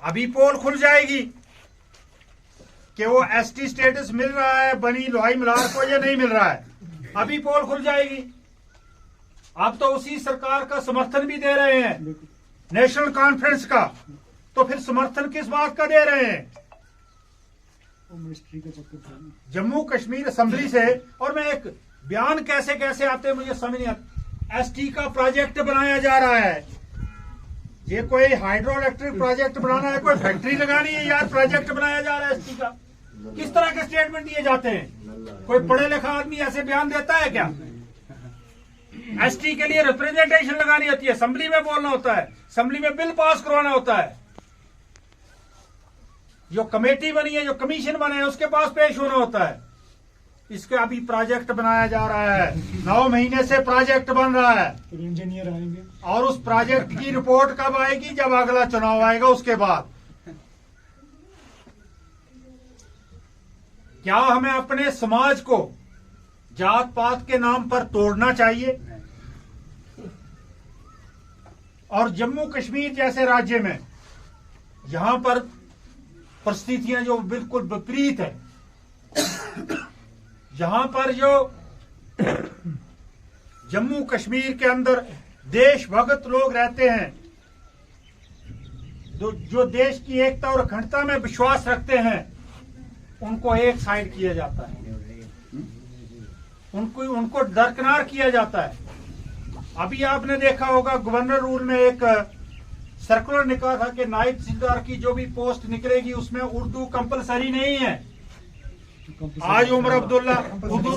अभी पोल खुल जाएगी कि वो एसटी स्टेटस मिल रहा है बनी लोहाई मल्हार को या नहीं मिल रहा है। अभी पोल खुल जाएगी। आप तो उसी सरकार का समर्थन भी दे रहे हैं, नेशनल कॉन्फ्रेंस का, तो फिर समर्थन किस बात का दे रहे हैं? जम्मू कश्मीर असेंबली से, और मैं एक बयान कैसे कैसे आते हैं मुझे समझ नहीं आता। एसटी का प्रोजेक्ट बनाया जा रहा है, ये कोई हाइड्रो इलेक्ट्रिक प्रोजेक्ट बनाना है, कोई फैक्ट्री लगानी है यार, प्रोजेक्ट बनाया जा रहा है एसटी का। किस तरह के स्टेटमेंट दिए जाते हैं? कोई पढ़े लिखा आदमी ऐसे बयान देता है क्या? एसटी के लिए रिप्रेजेंटेशन लगानी होती है, असेंबली में बोलना होता है, असेंबली में बिल पास करवाना होता है, जो कमेटी बनी है, जो कमीशन बने हैं, उसके पास पेश होना होता है। इसका अभी प्रोजेक्ट बनाया जा रहा है, 9 महीने से प्रोजेक्ट बन रहा है, इंजीनियर आएंगे और उस प्रोजेक्ट की रिपोर्ट कब आएगी? जब अगला चुनाव आएगा उसके बाद। क्या हमें अपने समाज को जात पात के नाम पर तोड़ना चाहिए? और जम्मू कश्मीर जैसे राज्य में यहां पर परिस्थितियां जो बिल्कुल विपरीत है, यहां पर जो जम्मू कश्मीर के अंदर देशभक्त लोग रहते हैं, जो देश की एकता और अखंडता में विश्वास रखते हैं, उनको एक साइड किया जाता है, उनको दरकिनार किया जाता है। अभी आपने देखा होगा गवर्नर रूल में एक सर्कुलर निकला था कि नायब तहसीलदार की जो भी पोस्ट निकलेगी उसमें उर्दू कंपलसरी नहीं है। आज उमर अब्दुल्ला उर्दू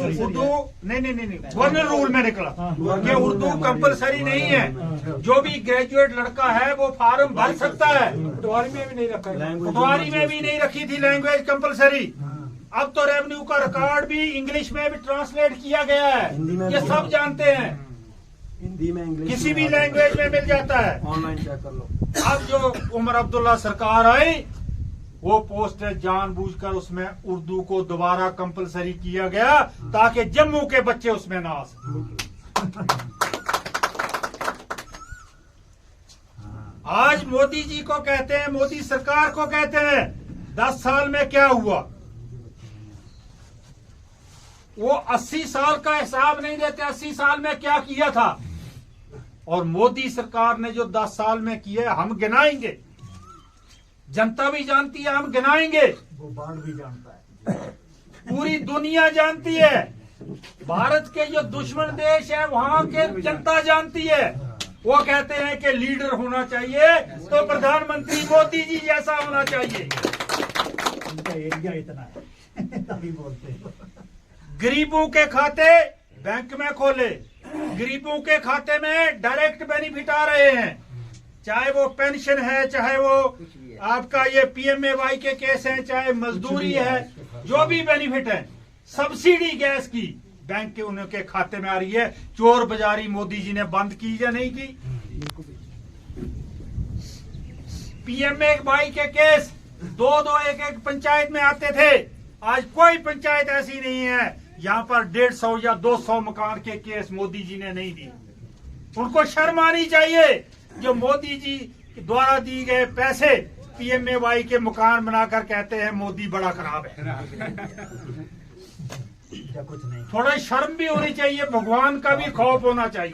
नहीं गवर्नर रूल में निकला कि उर्दू कंपलसरी नहीं है। जो भी ग्रेजुएट लड़का है वो फार्म भर सकता है। पटवारी में भी नहीं रखा है, पटवारी में भी नहीं रखी थी लैंग्वेज कंपलसरी। अब तो रेवेन्यू का रिकॉर्ड भी इंग्लिश में भी ट्रांसलेट किया गया है, ये सब जानते हैं, हिंदी में इंग्लिश किसी भी लैंग्वेज में मिल जाता है। ऑनलाइन चेक कर लो। अब जो उमर अब्दुल्ला सरकार आई, वो पोस्ट जानबूझकर उसमें उर्दू को दोबारा कंपलसरी किया गया ताकि जम्मू के बच्चे उसमें ना आ सके। आज मोदी जी को कहते हैं, मोदी सरकार को कहते हैं 10 साल में क्या हुआ। वो 80 साल का हिसाब नहीं देते, 80 साल में क्या किया था। और मोदी सरकार ने जो 10 साल में किया हम गिनाएंगे, जनता भी जानती है, हम गिनाएंगे, वो बाढ़ भी जानता है, पूरी दुनिया जानती है, भारत के जो दुश्मन देश है वहां के जनता जानती है। वो कहते हैं कि लीडर होना चाहिए तो प्रधानमंत्री मोदी जी जैसा होना चाहिए। उनका एरिया इतना है तभी बोलते हैं। गरीबों के खाते बैंक में खोले, गरीबों के खाते में डायरेक्ट बेनिफिट आ रहे हैं, चाहे वो पेंशन है, चाहे वो आपका ये पीएमएवाई के केस है, चाहे मजदूरी है, जो भी बेनिफिट है, सब्सिडी गैस की बैंक के उनके खाते में आ रही है। चोर बाजारी मोदी जी ने बंद की या नहीं की? पीएमएवाई के केस 2-2 एक पंचायत में आते थे, आज कोई पंचायत ऐसी नहीं है यहाँ पर 150 या 200 मकान के केस मोदी जी ने नहीं दिए। उनको शर्म आनी चाहिए जो मोदी जी द्वारा दी गए पैसे पीएमएवाई के मकान बनाकर कहते हैं मोदी बड़ा खराब है। कुछ नहीं, थोड़ा शर्म भी होनी चाहिए, भगवान का भी खौफ होना चाहिए।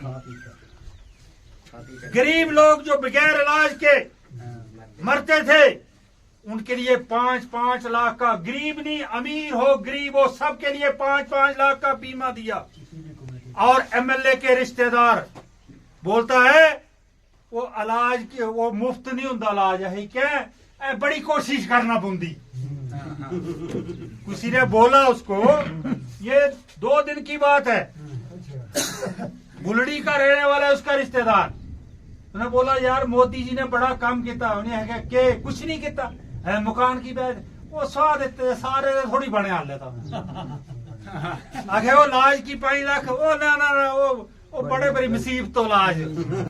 गरीब लोग जो बगैर इलाज के मरते थे, उनके लिए 5-5 लाख का, गरीब नहीं अमीर हो गरीब हो सबके लिए 5-5 लाख का बीमा दिया। और एमएलए के रिश्तेदार बोलता है वो इलाज की वो मुफ्त नहीं होता इलाज है क्या, बड़ी कोशिश करना बुंदी। किसी ने बोला उसको, ये 2 दिन की बात है, गुलड़ी का रहने वाला है उसका रिश्तेदार, उन्हें बोला यार मोदी जी ने बड़ा काम किया, उन्हें के कुछ नहीं किया है, मकान की बैठ वो स्वाद देते सारे थोड़ी बने हाल लेता आगे वो लाज की 5 लाख वो ना वो बड़े बड़ी मुसीबत तो लाज